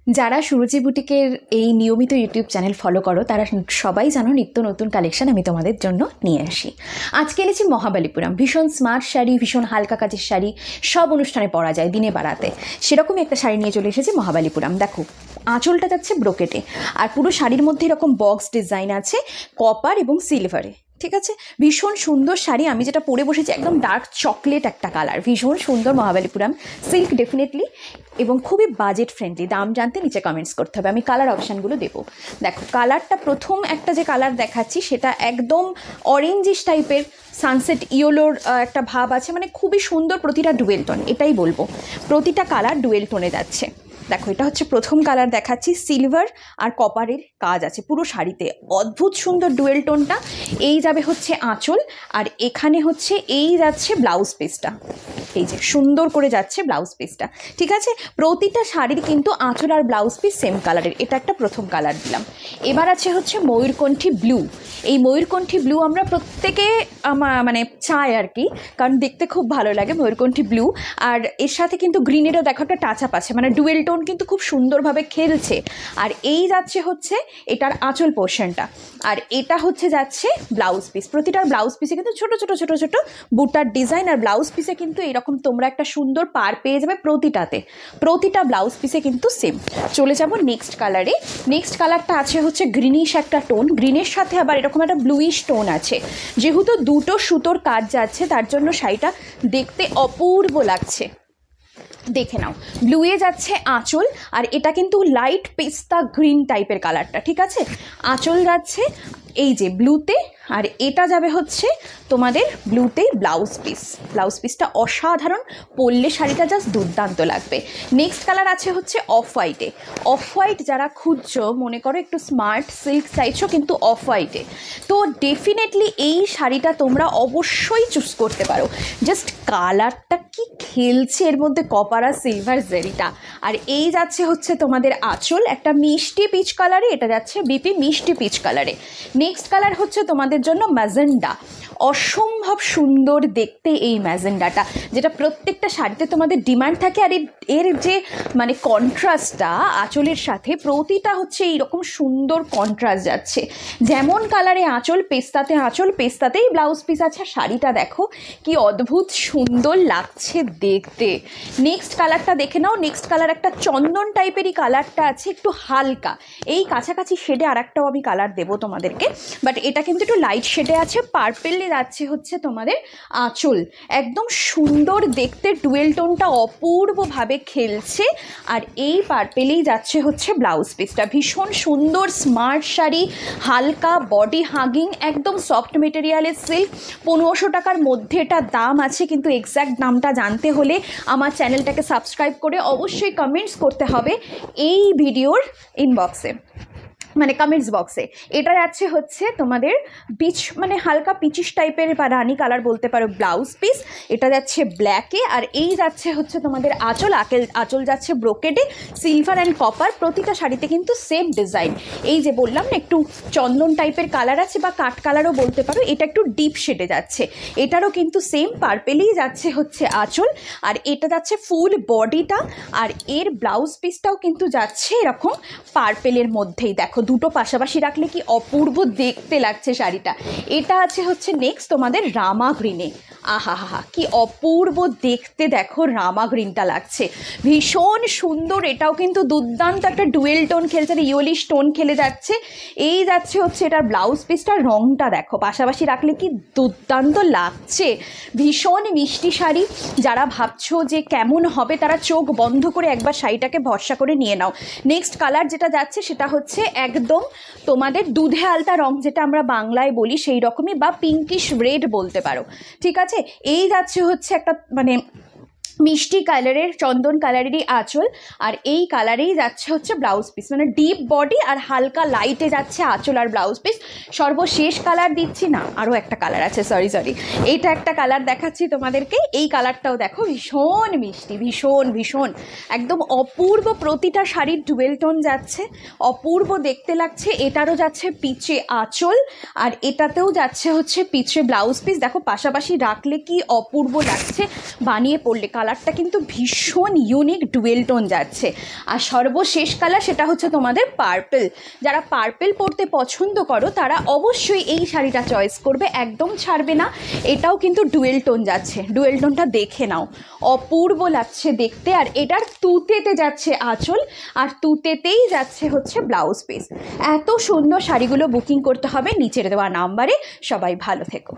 যারা সুরুচি বুটিকের এই নিয়মিত ইউটিউব চ্যানেল ফলো করো তারা সবাই জানো নিত্য নতুন কালেকশন আমি তোমাদের জন্য নিয়ে আসি। আজকে এনেছি মহাবালিপুরাম, ভীষণ স্মার্ট শাড়ি, ভীষণ হালকা কাজের শাড়ি, সব অনুষ্ঠানে পরা যায় দিনে বাড়াতে, সেরকমই একটা শাড়ি নিয়ে চলে এসেছি মহাবালিপুরাম। দেখো আঁচলটা যাচ্ছে ব্রোকেটে, আর পুরো শাড়ির মধ্যে এরকম বক্স ডিজাইন আছে কপার এবং সিলভারে। ঠিক আছে, ভীষণ সুন্দর শাড়ি। আমি যেটা পরে বসেছি একদম ডার্ক চকলেট একটা কালার, ভীষণ সুন্দর মহাবালিপুরাম সিল্ক ডেফিনেটলি, এবং খুবই বাজেট ফ্রেন্ডলি। দাম জানতে নিচে কমেন্টস করতে হবে, আমি কালার অপশানগুলো দেবো। দেখো কালারটা প্রথম একটা যে কালার দেখাচ্ছি সেটা একদম অরেঞ্জিশ টাইপের, সানসেট ইয়েলোর একটা ভাব আছে, মানে খুবই সুন্দর। প্রতিটা ডুয়েল টোন, এটাই বলবো, প্রতিটা কালার ডুয়েল টোনে যাচ্ছে। দেখো এটা হচ্ছে প্রথম কালার দেখাচ্ছি, সিলভার আর কপারের কাজ আছে পুরো শাড়িতে, অদ্ভুত সুন্দর ডুয়েল টোনটা। এই যাবে হচ্ছে আঁচল, আর এখানে হচ্ছে এই যাচ্ছে ব্লাউজ পিসটা, এই যে সুন্দর করে যাচ্ছে ব্লাউজ পিসটা। ঠিক আছে, প্রতিটা শাড়ির কিন্তু আঁচল আর ব্লাউজ পিস সেম কালারের, এটা একটা প্রথম কালার দিলাম। এবার আছে হচ্ছে ময়ূরকণ্ঠী ব্লু। এই ময়ূরকণ্ঠী ব্লু আমরা প্রত্যেকে মানে চাই আর কি, কারণ দেখতে খুব ভালো লাগে ময়ূরকণ্ঠী ব্লু। আর এর সাথে কিন্তু গ্রিনেরও দেখো একটা টাচ আপ আছে, মানে ডুয়েল টোন কিন্তু খুব সুন্দরভাবে খেলছে। আর এই যাচ্ছে হচ্ছে এটার আঁচল পোর্শনটা, আর এটা হচ্ছে যাচ্ছে ব্লাউজ পিস। প্রতিটার ব্লাউজ পিসে কিন্তু ছোট ছোট ছোট ছোট বুটার ডিজাইন, আর ব্লাউজ পিসে কিন্তু এরকম তোমরা একটা সুন্দর পার পেয়ে যাবে প্রতিটাতে, প্রতিটা ব্লাউজ পিসে কিন্তু সেম। চলে যাব নেক্সট কালারে। নেক্সট কালারটা আছে হচ্ছে গ্রিনিশ একটা টোন, গ্রিনের সাথে আবার এরকম একটা ব্লুইশ টোন আছে। যেহেতু দুটো সুতোর কাজ যাচ্ছে তার জন্য শাড়িটা দেখতে অপূর্ব লাগছে। দেখে নাও, ব্লুয়ে যাচ্ছে আঁচল, আর এটা কিন্তু লাইট পেস্তা গ্রিন টাইপের কালারটা। ঠিক আছে, আঁচল যাচ্ছে এই যে ব্লুতে, আর এটা যাবে হচ্ছে তোমাদের ব্লুতেই ব্লাউজ পিস। ব্লাউজ পিসটা অসাধারণ, পরলে শাড়িটা জাস্ট দুর্দান্ত লাগবে। নেক্সট কালার আছে হচ্ছে অফ হোয়াইটে। অফ হোয়াইট যারা খুঁজছো, মনে করো একটু স্মার্ট সিল্ক চাইছো কিন্তু অফ হোয়াইটে, তো ডেফিনেটলি এই শাড়িটা তোমরা অবশ্যই চুজ করতে পারো। জাস্ট কালারটা কি খেলছে এর মধ্যে, কপার আর সিলভার জেরিটা। আর এই যাচ্ছে হচ্ছে তোমাদের আঁচল একটা মিষ্টি পিচ কালারে, এটা যাচ্ছে বিপি মিষ্টি পিচ কালারে। নেক্সট কালার হচ্ছে তোমাদের জন্য ম্যাজেন্ডা। অসম্ভব সুন্দর দেখতে এই ম্যাজেন্ডাটা, যেটা প্রত্যেকটা শাড়িতে তোমাদের ডিমান্ড থাকে। আর এর যে মানে কন্ট্রাস্টটা আঁচলের সাথে, প্রতিটা হচ্ছে এইরকম সুন্দর কন্ট্রাস্ট যাচ্ছে। যেমন কালারে আঁচল, পেস্তাতে আঁচল, পেস্তাতেই ব্লাউজ পিস আছে। শাড়িটা দেখো কি অদ্ভুত সুন্দর লাগছে দেখতে। নেক্সট কালারটা দেখে নাও। নেক্সট কালার একটা চন্দন টাইপেরই কালারটা আছে, একটু হালকা এই কাছাকাছি শেডে। আর একটাও আমি কালার দেবো তোমাদেরকে, বাট এটা কিন্তু একটু লাইট শেডে আছে। পার্পেলে যাচ্ছে হচ্ছে তোমাদের আঁচল, একদম সুন্দর দেখতে, ডুয়েল টোনটা অপূর্বভাবে খেলছে। আর এই পার্পেলেই যাচ্ছে হচ্ছে ব্লাউজ পিসটা। ভীষণ সুন্দর স্মার্ট শাড়ি, হালকা বডি হাগিং, একদম সফট মেটেরিয়ালের সিল্ক। 1500 টাকার মধ্যে এটা দাম আছে, কিন্তু এক্স্যাক্ট দামটা জানতে হলে আমার চ্যানেলটাকে সাবস্ক্রাইব করে অবশ্যই কমেন্টস করতে হবে এই ভিডিওর ইনবক্সে, মানে কমেন্টস বক্সে। এটা যাচ্ছে হচ্ছে তোমাদের পিচ, মানে হালকা পিচিশ টাইপের বা রানি কালার বলতে পারো ব্লাউজ পিস। এটা যাচ্ছে ব্ল্যাকে, আর এই যাচ্ছে হচ্ছে তোমাদের আঁচল। আঁচল যাচ্ছে ব্রোকেডে, সিলভার অ্যান্ড কপার। প্রতিটা শাড়িতে কিন্তু সেম ডিজাইন। এই যে বললাম না একটু চন্দন টাইপের কালার আছে, বা কাঠ কালারও বলতে পারো, এটা একটু ডিপ শেডে যাচ্ছে। এটারও কিন্তু সেম পার্পেলেই যাচ্ছে হচ্ছে আঁচল, আর এটা যাচ্ছে ফুল বডিটা। আর এর ব্লাউজ পিসটাও কিন্তু যাচ্ছে এরকম পার্পেলের মধ্যেই। দেখো দুটো পাশাপাশি রাখলে কি অপূর্ব দেখতে লাগছে শাড়িটা। এটা আছে হচ্ছে নেক্সট তোমাদের রামা গ্রিনে। আহা হা, কি অপূর্ব দেখতে দেখো রামা গ্রিনটা লাগছে, ভীষণ সুন্দর। এটাও কিন্তু দুর্দান্ত একটা ডুয়েল টোন খেলছে, ইয়েলিশ টোন খেলে যাচ্ছে। এই যাচ্ছে হচ্ছে এটার ব্লাউজ পিসটার রঙটা দেখো, পাশাপাশি রাখলে কি দুর্দান্ত লাগছে। ভীষণ মিষ্টি শাড়ি। যারা ভাবছো যে কেমন হবে, তারা চোখ বন্ধ করে একবার শাড়িটাকে ভরসা করে নিয়ে নাও। নেক্সট কালার যেটা যাচ্ছে সেটা হচ্ছে একদম তোমাদের দুধে আলতা রং, যেটা আমরা বাংলায় বলি সেই রকমই, বা পিঙ্কিশ রেড বলতে পারো। ঠিক আছে, এই যাচ্ছে হচ্ছে একটা মানে মিষ্টি কালারের চন্দন কালারেরই আঁচল, আর এই কালারেই যাচ্ছে হচ্ছে ব্লাউজ পিস, মানে ডিপ বডি আর হালকা লাইটে যাচ্ছে আঁচল আর ব্লাউজ পিস। সর্বশেষ কালার দিচ্ছি না, আরও একটা কালার আছে, সরি এইটা একটা কালার দেখাচ্ছি তোমাদেরকে। এই কালারটাও দেখো ভীষণ মিষ্টি, ভীষণ ভীষণ একদম অপূর্ব। প্রতিটা শাড়ির ডুয়েল টোন যাচ্ছে, অপূর্ব দেখতে লাগছে। এটারও যাচ্ছে পিচে আঁচল, আর এটাতেও যাচ্ছে হচ্ছে পিচে ব্লাউজ পিস। দেখো পাশাপাশি রাখলে কি অপূর্ব লাগছে, বানিয়ে পড়লে কালারটা কিন্তু ভীষণ ইউনিক ডুয়েল টোন যাচ্ছে। আর সর্বশেষ কালার সেটা হচ্ছে তোমাদের পার্পল। যারা পার্পল পরতে পছন্দ করো তারা অবশ্যই এই শাড়িটা চয়েস করবে, একদম ছাড়বে না। এটাও কিন্তু ডুয়েল টোন যাচ্ছে, ডুয়েল টোনটা দেখে নাও, অপূর্ব লাগছে দেখতে। আর এটার তুতেতে যাচ্ছে আঁচল, আর তুতেতেই যাচ্ছে হচ্ছে ব্লাউজ পিস। এত সুন্দর শাড়িগুলো বুকিং করতে হবে নিচের দেওয়া নাম্বারে। সবাই ভালো থেকো।